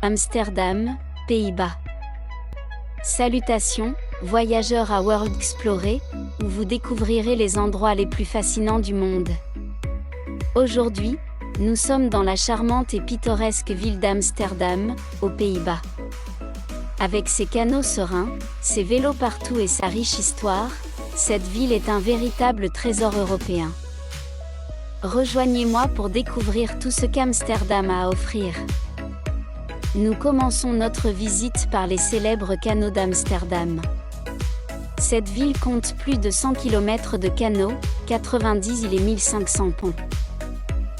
Amsterdam, Pays-Bas. Salutations, voyageurs à World Explorer, où vous découvrirez les endroits les plus fascinants du monde. Aujourd'hui, nous sommes dans la charmante et pittoresque ville d'Amsterdam, aux Pays-Bas. Avec ses canaux sereins, ses vélos partout et sa riche histoire, cette ville est un véritable trésor européen. Rejoignez-moi pour découvrir tout ce qu'Amsterdam a à offrir. Nous commençons notre visite par les célèbres canaux d'Amsterdam. Cette ville compte plus de 100 km de canaux, 90 îles et 1500 ponts.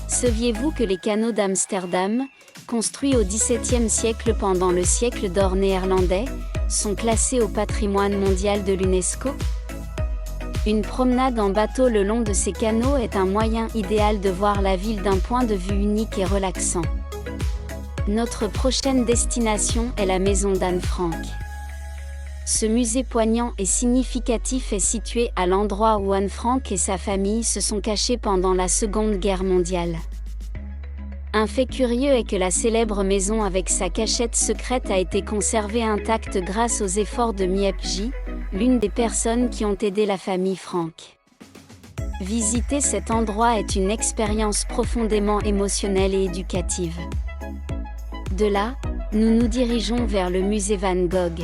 Saviez-vous que les canaux d'Amsterdam, construits au XVIIe siècle pendant le siècle d'or néerlandais, sont classés au patrimoine mondial de l'UNESCO? Une promenade en bateau le long de ces canaux est un moyen idéal de voir la ville d'un point de vue unique et relaxant. Notre prochaine destination est la maison d'Anne Frank. Ce musée poignant et significatif est situé à l'endroit où Anne Frank et sa famille se sont cachés pendant la Seconde Guerre mondiale. Un fait curieux est que la célèbre maison avec sa cachette secrète a été conservée intacte grâce aux efforts de Miep J, l'une des personnes qui ont aidé la famille Frank. Visiter cet endroit est une expérience profondément émotionnelle et éducative. De là, nous nous dirigeons vers le musée Van Gogh.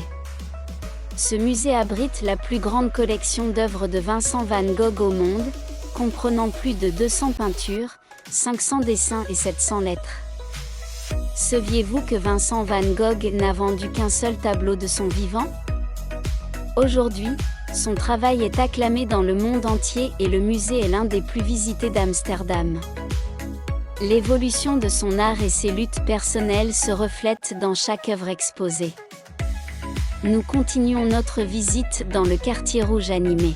Ce musée abrite la plus grande collection d'œuvres de Vincent Van Gogh au monde, comprenant plus de 200 peintures, 500 dessins et 700 lettres. Saviez-vous que Vincent Van Gogh n'a vendu qu'un seul tableau de son vivant? Aujourd'hui, son travail est acclamé dans le monde entier et le musée est l'un des plus visités d'Amsterdam. L'évolution de son art et ses luttes personnelles se reflètent dans chaque œuvre exposée. Nous continuons notre visite dans le quartier rouge animé.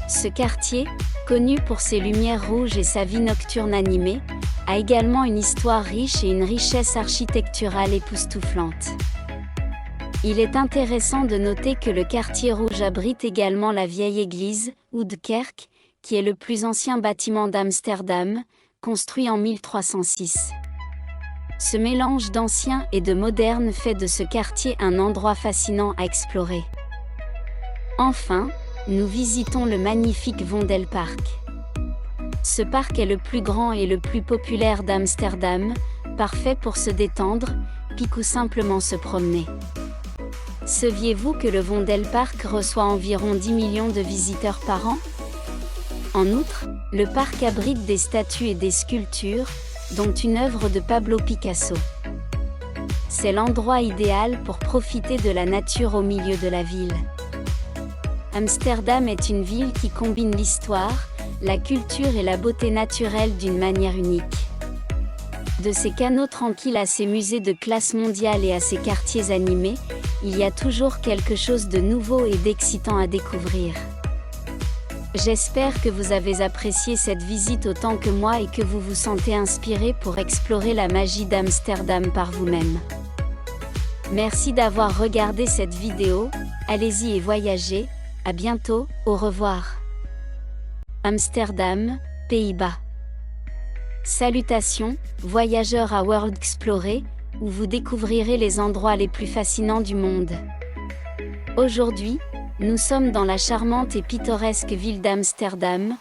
Ce quartier, connu pour ses lumières rouges et sa vie nocturne animée, a également une histoire riche et une richesse architecturale époustouflante. Il est intéressant de noter que le quartier rouge abrite également la vieille église, Oude-Kerk, qui est le plus ancien bâtiment d'Amsterdam, construit en 1306. Ce mélange d'ancien et de moderne fait de ce quartier un endroit fascinant à explorer. Enfin, nous visitons le magnifique Vondelpark. Ce parc est le plus grand et le plus populaire d'Amsterdam, parfait pour se détendre, pique ou simplement se promener. Saviez-vous que le Vondelpark reçoit environ 10 millions de visiteurs par an? En outre, le parc abrite des statues et des sculptures, dont une œuvre de Pablo Picasso. C'est l'endroit idéal pour profiter de la nature au milieu de la ville. Amsterdam est une ville qui combine l'histoire, la culture et la beauté naturelle d'une manière unique. De ses canaux tranquilles à ses musées de classe mondiale et à ses quartiers animés, il y a toujours quelque chose de nouveau et d'excitant à découvrir. J'espère que vous avez apprécié cette visite autant que moi et que vous vous sentez inspiré pour explorer la magie d'Amsterdam par vous-même. Merci d'avoir regardé cette vidéo, allez-y et voyagez, à bientôt, au revoir. Amsterdam, Pays-Bas. Salutations, voyageurs à World Explorer, où vous découvrirez les endroits les plus fascinants du monde. Aujourd'hui, nous sommes dans la charmante et pittoresque ville d'Amsterdam,